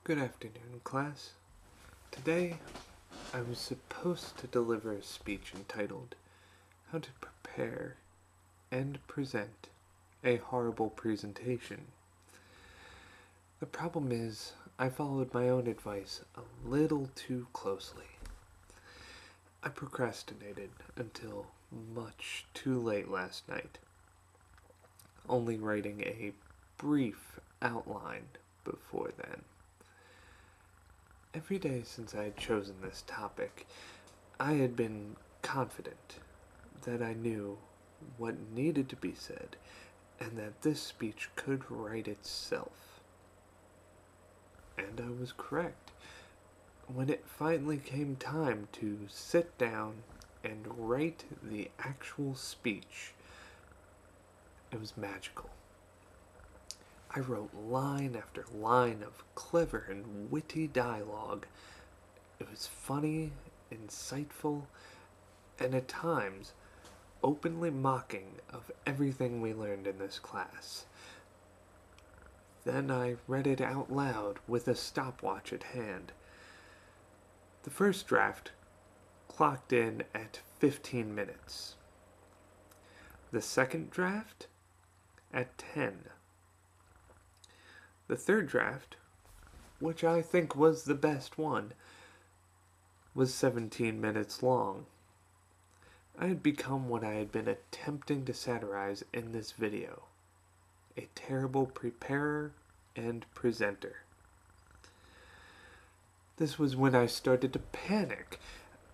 Good afternoon, class. Today, I was supposed to deliver a speech entitled, How to Prepare and Present a Horrible Presentation. The problem is, I followed my own advice a little too closely. I procrastinated until much too late last night, only writing a brief outline before then. Every day since I had chosen this topic, I had been confident that I knew what needed to be said and that this speech could write itself. And I was correct. When it finally came time to sit down and write the actual speech, it was magical. I wrote line after line of clever and witty dialogue. It was funny, insightful, and at times openly mocking of everything we learned in this class. Then I read it out loud with a stopwatch at hand. The first draft clocked in at 15 minutes. The second draft at 10. The third draft, which I think was the best one, was 17 minutes long. I had become what I had been attempting to satirize in this video, a terrible preparer and presenter. This was when I started to panic.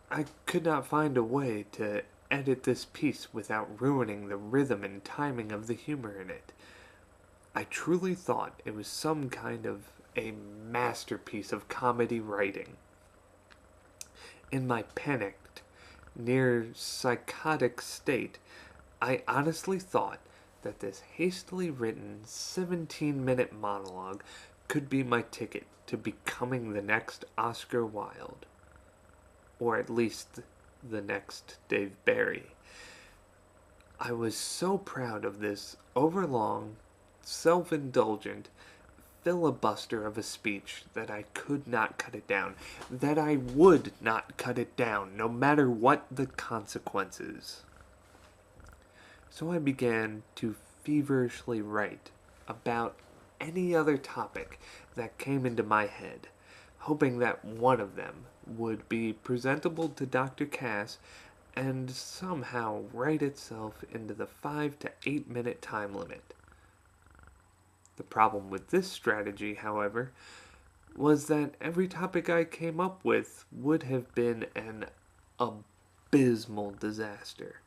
I could not find a way to edit this piece without ruining the rhythm and timing of the humor in it. I truly thought it was some kind of a masterpiece of comedy writing. In my panicked, near psychotic state, I honestly thought that this hastily written 17-minute monologue could be my ticket to becoming the next Oscar Wilde, or at least the next Dave Barry. I was so proud of this overlong, self-indulgent filibuster of a speech that I could not cut it down, that I would not cut it down, no matter what the consequences. So I began to feverishly write about any other topic that came into my head, hoping that one of them would be presentable to Dr. Cass and somehow write itself into the 5 to 8 minute time limit. The problem with this strategy, however, was that every topic I came up with would have been an abysmal disaster.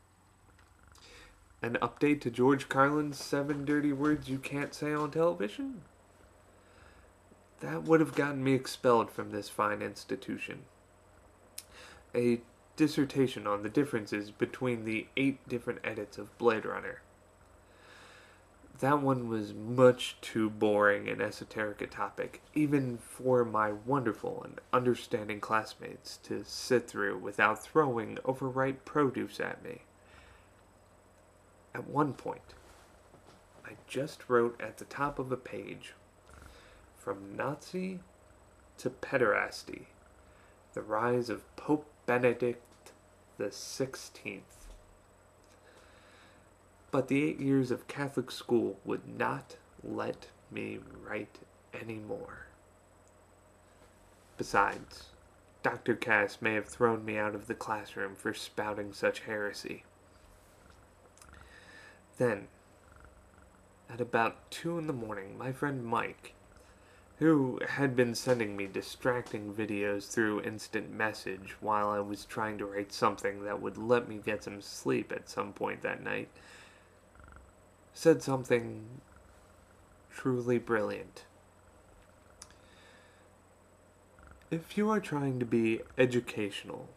An update to George Carlin's 7 dirty words you can't say on television? That would have gotten me expelled from this fine institution. A dissertation on the differences between the 8 different edits of Blade Runner. That one was much too boring and esoteric a topic, even for my wonderful and understanding classmates to sit through without throwing overripe produce at me. At one point, I just wrote at the top of a page, From Nazi to Pederasty, the rise of Pope Benedict the 16th. But the 8 years of Catholic school would not let me write anymore. Besides, Dr. Cass may have thrown me out of the classroom for spouting such heresy. Then, at about 2 in the morning, my friend Mike, who had been sending me distracting videos through instant message while I was trying to write something that would let me get some sleep at some point that night, said something truly brilliant. If you are trying to be educational,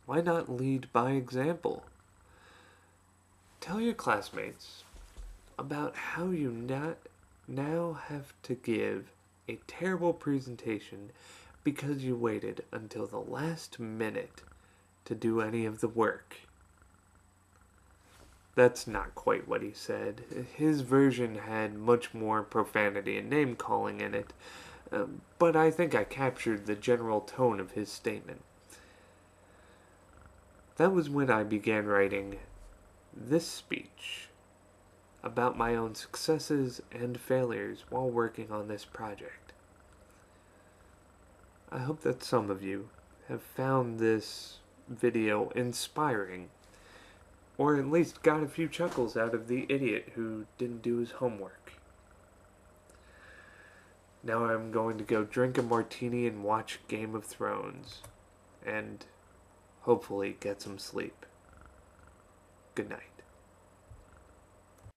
why not lead by example? Tell your classmates about how you now have to give a terrible presentation because you waited until the last minute to do any of the work. That's not quite what he said. His version had much more profanity and name-calling in it, but I think I captured the general tone of his statement. That was when I began writing this speech about my own successes and failures while working on this project. I hope that some of you have found this video inspiring, or at least got a few chuckles out of the idiot who didn't do his homework. Now I'm going to go drink a martini and watch Game of Thrones, and hopefully get some sleep. Good night.